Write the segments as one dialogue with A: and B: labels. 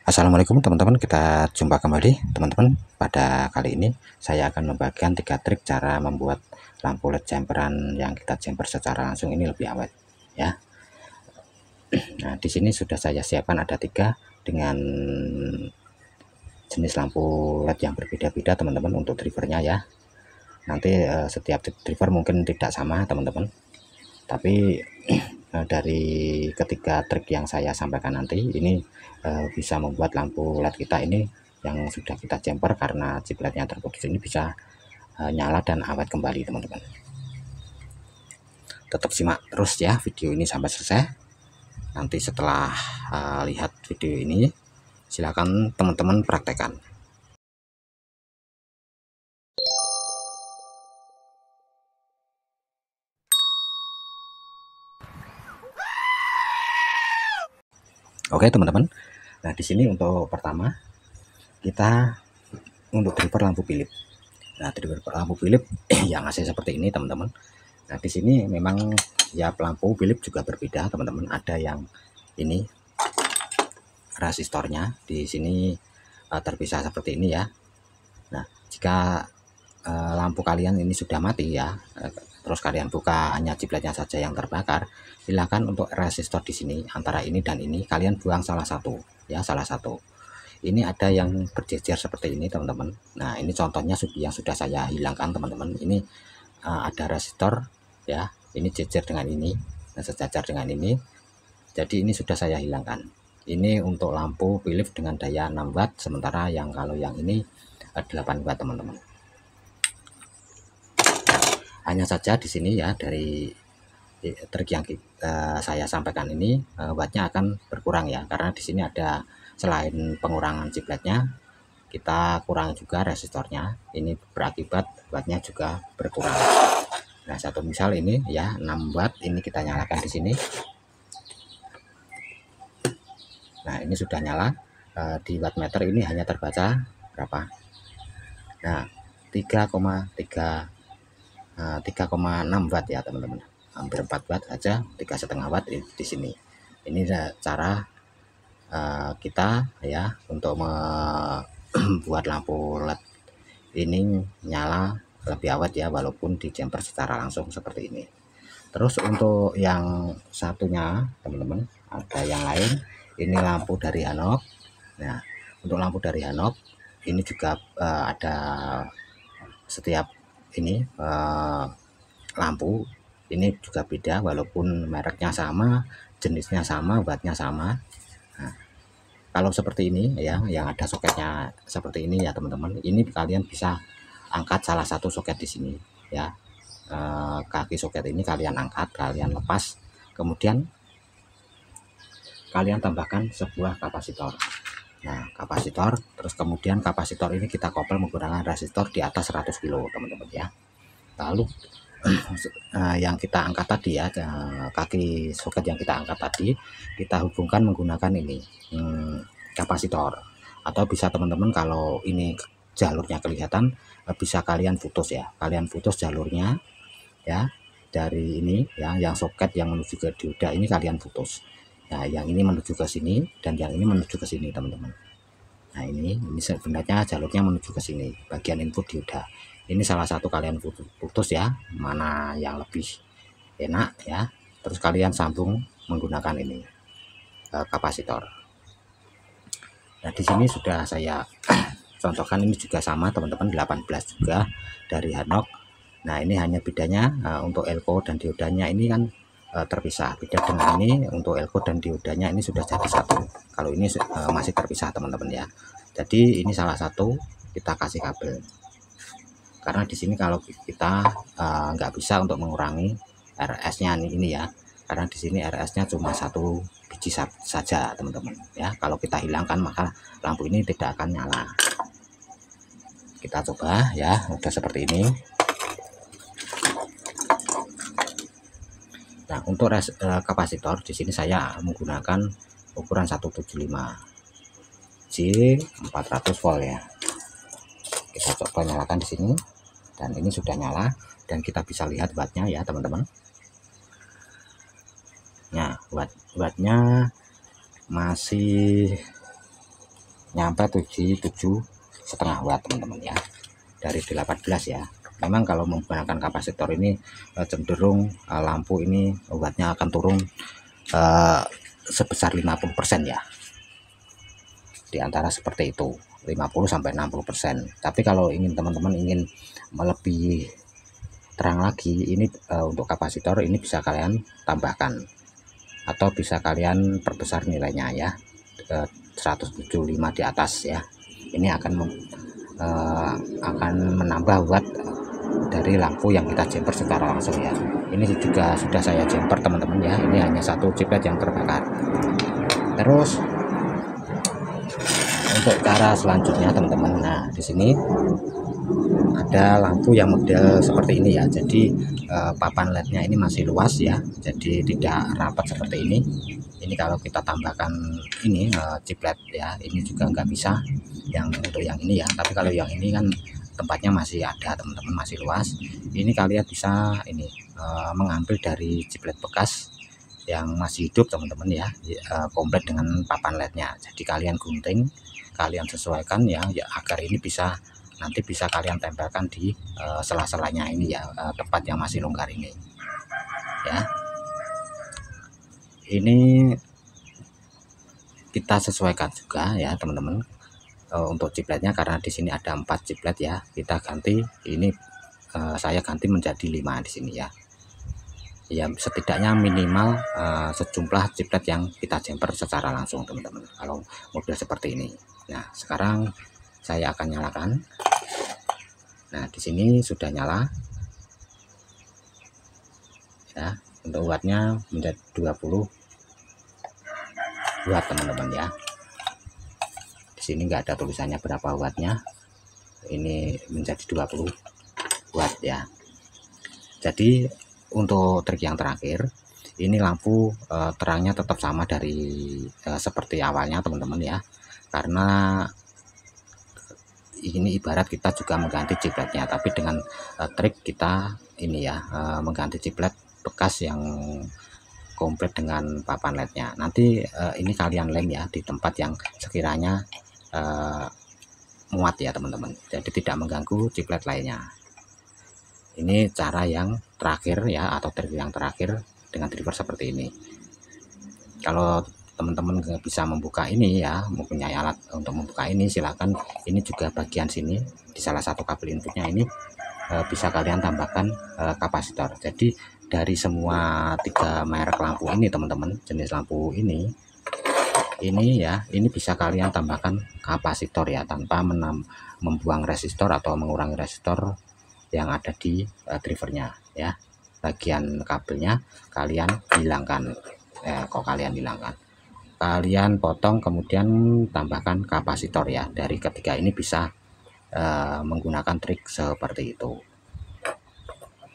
A: Assalamualaikum teman-teman, kita jumpa kembali teman-teman. Pada kali ini saya akan membagikan 3 trik cara membuat lampu LED jumperan yang kita jumper secara langsung ini lebih awet ya. Nah, di sini sudah saya siapkan ada 3 dengan jenis lampu LED yang berbeda-beda teman-teman untuk drivernya ya. Nanti setiap driver mungkin tidak sama teman-teman, tapi dari ketiga trik yang saya sampaikan nanti ini bisa membuat lampu LED kita ini yang sudah kita jumper karena chipletnya terputus ini bisa nyala dan awet kembali teman-teman. Tetap simak terus ya video ini sampai selesai. Nanti setelah lihat video ini silakan teman-teman praktekkan. Oke teman-teman, nah di sini untuk pertama kita untuk driver lampu Philips. Nah driver lampu Philips yang AC seperti ini teman-teman. Nah di sini memang ya lampu Philips juga berbeda teman-teman. Ada yang ini resistornya di sini terpisah seperti ini ya. Nah jika lampu kalian ini sudah mati ya, terus kalian buka hanya chipletnya saja yang terbakar, silakan untuk resistor di sini antara ini dan ini kalian buang salah satu ya, salah satu. Ini ada yang berjejer seperti ini teman-teman. Nah ini contohnya yang sudah saya hilangkan teman-teman. Ini ada resistor ya, ini jejer dengan ini, nah, sejajar dengan ini. Jadi ini sudah saya hilangkan. Ini untuk lampu Philips dengan daya 6 watt, sementara yang kalau yang ini 8 watt teman-teman. Hanya saja di sini ya dari trik yang saya sampaikan ini wattnya akan berkurang ya, karena di sini ada selain pengurangan chipletnya kita kurang juga resistornya, ini berakibat wattnya juga berkurang. Nah satu misal ini ya 6 watt ini kita nyalakan di sini. Nah ini sudah nyala, di wattmeter ini hanya terbaca berapa, nah 3,6 watt ya teman-teman, hampir 4 watt saja, 3,5 watt di sini. Ini cara kita ya untuk membuat lampu LED ini nyala lebih awet ya, walaupun di jumper secara langsung seperti ini. Terus untuk yang satunya teman-teman ada yang lain, ini lampu dari Hanok. Nah untuk lampu dari Hanok ini juga ada setiap ini lampu ini juga beda, walaupun mereknya sama, jenisnya sama, wattnya sama. Nah, kalau seperti ini ya, yang ada soketnya seperti ini ya teman-teman, ini kalian bisa angkat salah satu soket di sini ya. Kaki soket ini kalian angkat, kalian lepas, kemudian kalian tambahkan sebuah kapasitor. Nah kapasitor, terus kemudian kapasitor ini kita kopel menggunakan resistor di atas 100 kilo teman-teman ya. Lalu yang kita angkat tadi ya, kaki soket yang kita angkat tadi kita hubungkan menggunakan ini kapasitor, atau bisa teman-teman kalau ini jalurnya kelihatan bisa kalian putus ya, kalian putus jalurnya ya, dari ini ya, yang soket yang menuju ke dioda ini kalian putus. Nah yang ini menuju ke sini dan yang ini menuju ke sini teman-teman. Nah ini sebenarnya jalurnya menuju ke sini, bagian input dioda. Ini salah satu kalian putus ya, mana yang lebih enak ya. Terus kalian sambung menggunakan ini kapasitor. Nah di sini sudah saya contohkan, ini juga sama teman-teman, 18 juga dari Hanok. Nah ini hanya bedanya untuk elko dan diodanya ini kan terpisah, beda dengan ini. Untuk elko dan diodanya ini sudah jadi satu, kalau ini masih terpisah teman-teman ya. Jadi ini salah satu kita kasih kabel, karena di sini kalau kita nggak bisa untuk mengurangi RS-nya ini ya, karena di sini RS-nya cuma satu biji saja teman-teman ya. Kalau kita hilangkan maka lampu ini tidak akan nyala. Kita coba ya, udah seperti ini. Nah untuk kapasitor di sini saya menggunakan ukuran 175 J 400 volt ya. Kita coba nyalakan di sini, dan ini sudah nyala dan kita bisa lihat wattnya ya teman-teman. Nah wattnya masih nyampe 7,5 watt teman-teman ya, dari 18 ya. Memang kalau menggunakan kapasitor ini cenderung lampu ini wattnya akan turun sebesar 50% ya, di antara seperti itu, 50-60%. Tapi kalau ingin teman-teman ingin melebihi terang lagi, ini untuk kapasitor ini bisa kalian tambahkan atau bisa kalian perbesar nilainya ya, 175 di atas ya. Ini akan menambah watt dari lampu yang kita jumper secara langsung ya. Ini juga sudah saya jumper teman-teman ya, ini hanya satu chiplet yang terbakar. Terus untuk cara selanjutnya teman-teman, nah di sini ada lampu yang model seperti ini ya. Jadi papan LED-nya ini masih luas ya, jadi tidak rapat seperti ini. Ini kalau kita tambahkan ini chiplet ya, ini juga nggak bisa yang untuk yang ini ya. Tapi kalau yang ini kan tempatnya masih ada teman-teman, masih luas. Ini kalian bisa ini mengambil dari chiplet bekas yang masih hidup teman-teman ya, komplit dengan papan LED-nya. Jadi kalian gunting, kalian sesuaikan ya, agar ini nanti bisa kalian tempelkan di sela-selanya ini ya, tempat yang masih longgar ini ya. Ini kita sesuaikan juga ya teman-teman untuk chipletnya, karena di sini ada 4 chiplet ya, kita ganti ini saya ganti menjadi 5 di sini ya. Ya setidaknya minimal sejumlah chiplet yang kita jumper secara langsung teman-teman kalau model seperti ini. Nah sekarang saya akan nyalakan. Nah di sini sudah nyala ya, untuk wattnya menjadi 20 watt teman-teman ya. Di sini nggak ada tulisannya berapa wattnya, ini menjadi 20 watt ya. Jadi untuk trik yang terakhir, ini lampu terangnya tetap sama dari seperti awalnya teman-teman ya, karena ini ibarat kita juga mengganti chipletnya, tapi dengan trik kita ini ya, mengganti chiplet bekas yang komplit dengan papan LED-nya. Nanti ini kalian lem ya di tempat yang sekiranya muat ya teman-teman, jadi tidak mengganggu chiplet lainnya. Ini cara yang terakhir ya, atau trik yang terakhir dengan driver seperti ini. Kalau teman-teman nggak bisa membuka ini ya, mempunyai alat untuk membuka ini, silakan ini juga bagian sini di salah satu kabel inputnya ini bisa kalian tambahkan kapasitor. Jadi dari semua 3 merek lampu ini teman-teman, jenis lampu ini ya, ini bisa kalian tambahkan kapasitor ya, tanpa membuang resistor atau mengurangi resistor yang ada di drivernya ya. Bagian kabelnya kalian hilangkan, kalian potong, kemudian tambahkan kapasitor ya. Dari ketiga ini bisa menggunakan trik seperti itu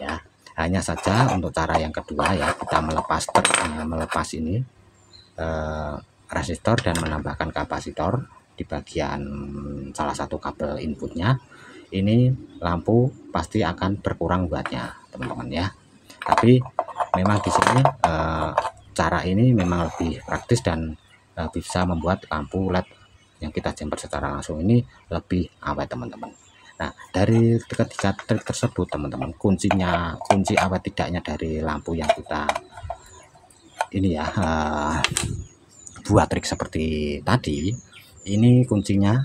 A: ya. Hanya saja untuk cara yang kedua ya, kita melepas ini resistor dan menambahkan kapasitor di bagian salah satu kabel inputnya, ini lampu pasti akan berkurang wattnya teman-teman ya. Tapi memang di sini cara ini memang lebih praktis dan bisa membuat lampu LED yang kita jumper secara langsung ini lebih awet teman-teman. Nah dari ketiga trik tersebut teman-teman, kunci awet tidaknya dari lampu yang kita ini ya buat trik seperti tadi, ini kuncinya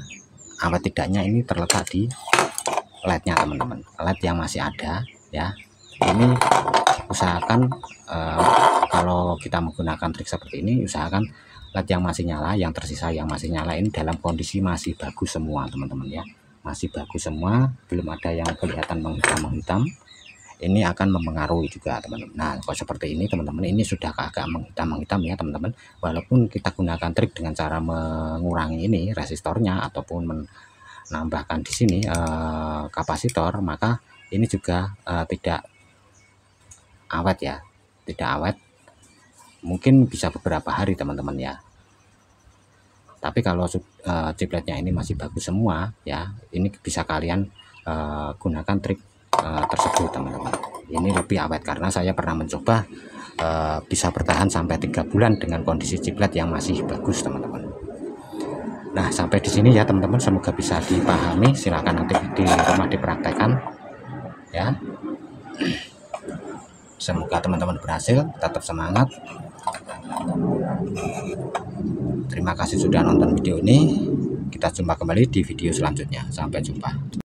A: awet tidaknya ini terletak di LED-nya teman-teman, LED yang masih ada ya. Ini usahakan kalau kita menggunakan trik seperti ini, usahakan LED yang masih nyala, yang tersisa yang masih nyala ini dalam kondisi masih bagus semua teman-teman ya, masih bagus semua, belum ada yang kelihatan menghitam. Ini akan mempengaruhi juga teman-teman. Nah kalau seperti ini teman-teman, ini sudah agak menghitam ya teman-teman, walaupun kita gunakan trik dengan cara mengurangi ini resistornya ataupun menambahkan di sini kapasitor, maka ini juga tidak awet ya, tidak awet, mungkin bisa beberapa hari teman-teman ya. Tapi kalau chipletnya ini masih bagus semua ya, ini bisa kalian gunakan trik tersebut teman-teman. Ini lebih awet karena saya pernah mencoba, bisa bertahan sampai 3 bulan dengan kondisi chiplet yang masih bagus teman-teman. Nah, sampai di sini ya teman-teman, semoga bisa dipahami. Silakan nanti di rumah dipraktekkan ya. Semoga teman-teman berhasil, tetap semangat. Terima kasih sudah nonton video ini. Kita jumpa kembali di video selanjutnya. Sampai jumpa.